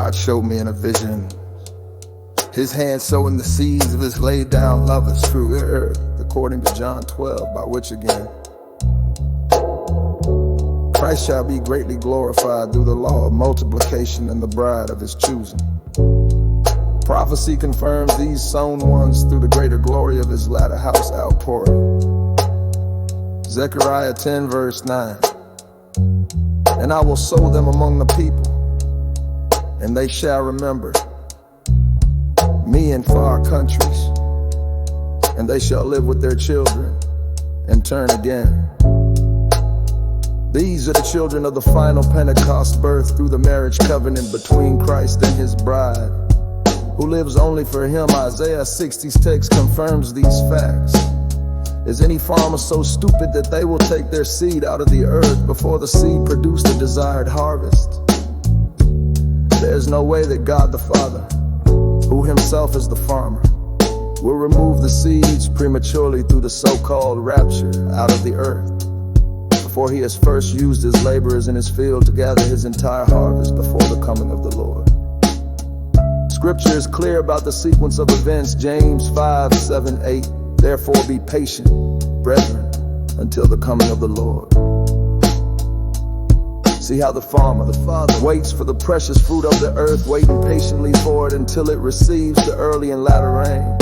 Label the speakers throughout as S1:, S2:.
S1: God showed me in a vision His hand sowing the seeds of His laid down lovers through the earth, according to John 12, by which again Christ shall be greatly glorified through the law of multiplication and the bride of His choosing. Prophecy confirms these sown ones through the greater glory of His latter house outpouring. Zechariah 10 verse 9. And I will sow them among the people, and they shall remember me in far countries, and they shall live with their children and turn again. These are the children of the final Pentecost birth through the marriage covenant between Christ and His bride, who lives only for Him. Isaiah 60's text confirms these facts. Is any farmer so stupid that they will take their seed out of the earth before the seed produce the desired harvest? There's no way that God the Father, who Himself is the farmer, will remove the seeds prematurely through the so-called rapture out of the earth before He has first used His laborers in His field to gather His entire harvest before the coming of the Lord. Scripture is clear about the sequence of events. James 5, 7, 8. Therefore be patient, brethren, until the coming of the Lord. See how the farmer, the Father, waits for the precious fruit of the earth, waiting patiently for it until it receives the early and latter rain.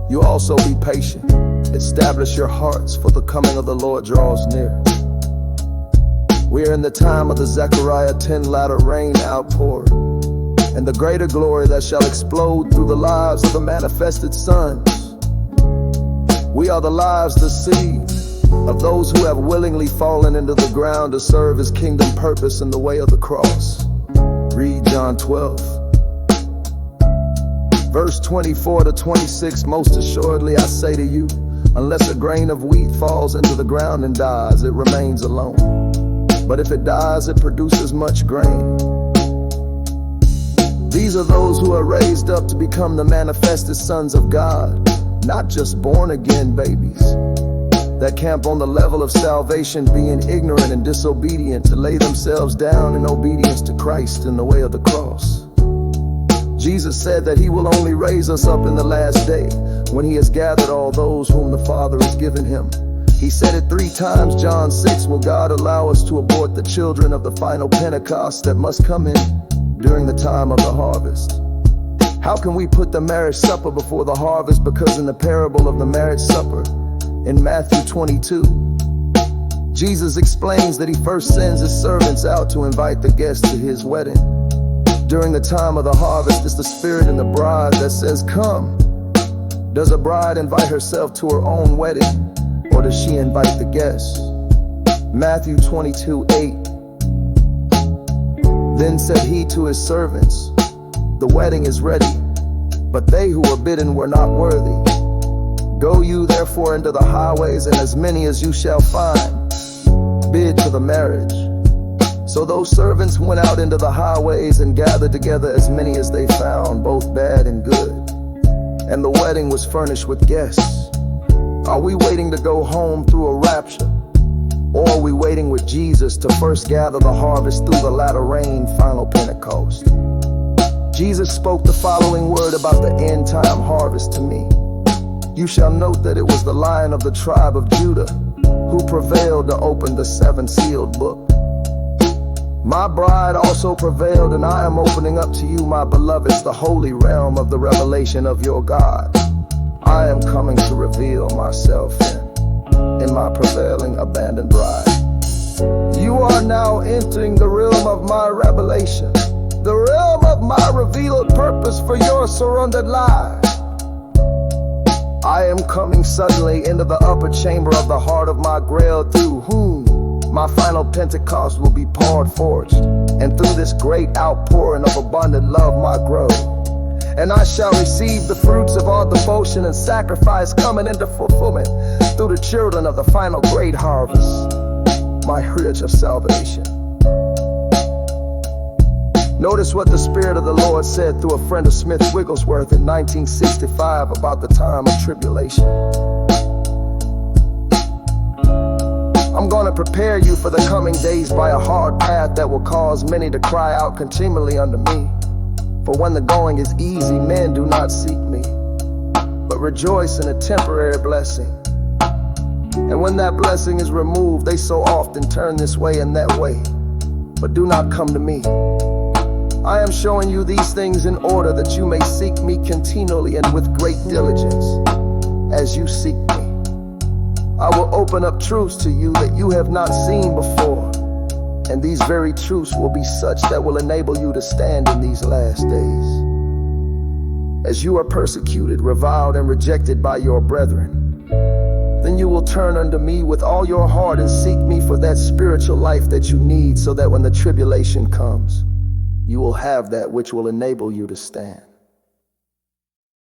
S1: You also be patient. Establish your hearts, for the coming of the Lord draws near. We are in the time of the Zechariah 10 latter rain outpour, and the greater glory that shall explode through the lives of the manifested sons. We are the lives, the seed of those who have willingly fallen into the ground to serve His kingdom purpose in the way of the cross. Read John 12. Verse 24 to 26, most assuredly I say to you, unless a grain of wheat falls into the ground and dies, it remains alone. But if it dies, it produces much grain. These are those who are raised up to become the manifested sons of God, not just born again babies that camp on the level of salvation, being ignorant and disobedient to lay themselves down in obedience to Christ in the way of the cross. Jesus said that He will only raise us up in the last day when He has gathered all those whom the Father has given Him. He said it 3 times. John 6, will God allow us to abort the children of the final Pentecost that must come in during the time of the harvest? How can we put the marriage supper before the harvest? Because in the parable of the marriage supper in Matthew 22, Jesus explains that He first sends His servants out to invite the guests to His wedding. During the time of the harvest, it's the Spirit and the bride that says, come. Does a bride invite herself to her own wedding, or does she invite the guests? Matthew 22, 8. Then said He to His servants, the wedding is ready, but they who were bidden were not worthy. Go you therefore into the highways, and as many as you shall find, bid to the marriage. So those servants went out into the highways and gathered together as many as they found, both bad and good. And the wedding was furnished with guests. Are we waiting to go home through a rapture? Or are we waiting with Jesus to first gather the harvest through the latter rain, final Pentecost? Jesus spoke the following word about the end time harvest to me. You shall note that it was the Lion of the tribe of Judah who prevailed to open the 7 sealed book. My bride also prevailed, and I am opening up to you, my beloveds, the holy realm of the revelation of your God. I am coming to reveal myself in my prevailing abandoned bride. You are now entering the realm of my revelation, the realm of my revealed purpose for your surrendered life. I am coming suddenly into the upper chamber of the heart of my grail, through whom my final Pentecost will be poured forth, and through this great outpouring of abundant love my growth. And I shall receive the fruits of all devotion and sacrifice coming into fulfillment through the children of the final great harvest, my heritage of salvation. Notice what the Spirit of the Lord said through a friend of Smith Wigglesworth in 1965 about the time of tribulation. I'm going to prepare you for the coming days by a hard path that will cause many to cry out continually unto me. For when the going is easy, men do not seek me, but rejoice in a temporary blessing. And when that blessing is removed, they so often turn this way and that way, but do not come to me. I am showing you these things in order that you may seek me continually and with great diligence as you seek me. I will open up truths to you that you have not seen before, and these very truths will be such that will enable you to stand in these last days. As you are persecuted, reviled, and rejected by your brethren, then you will turn unto me with all your heart and seek me for that spiritual life that you need, so that when the tribulation comes, you will have that which will enable you to stand.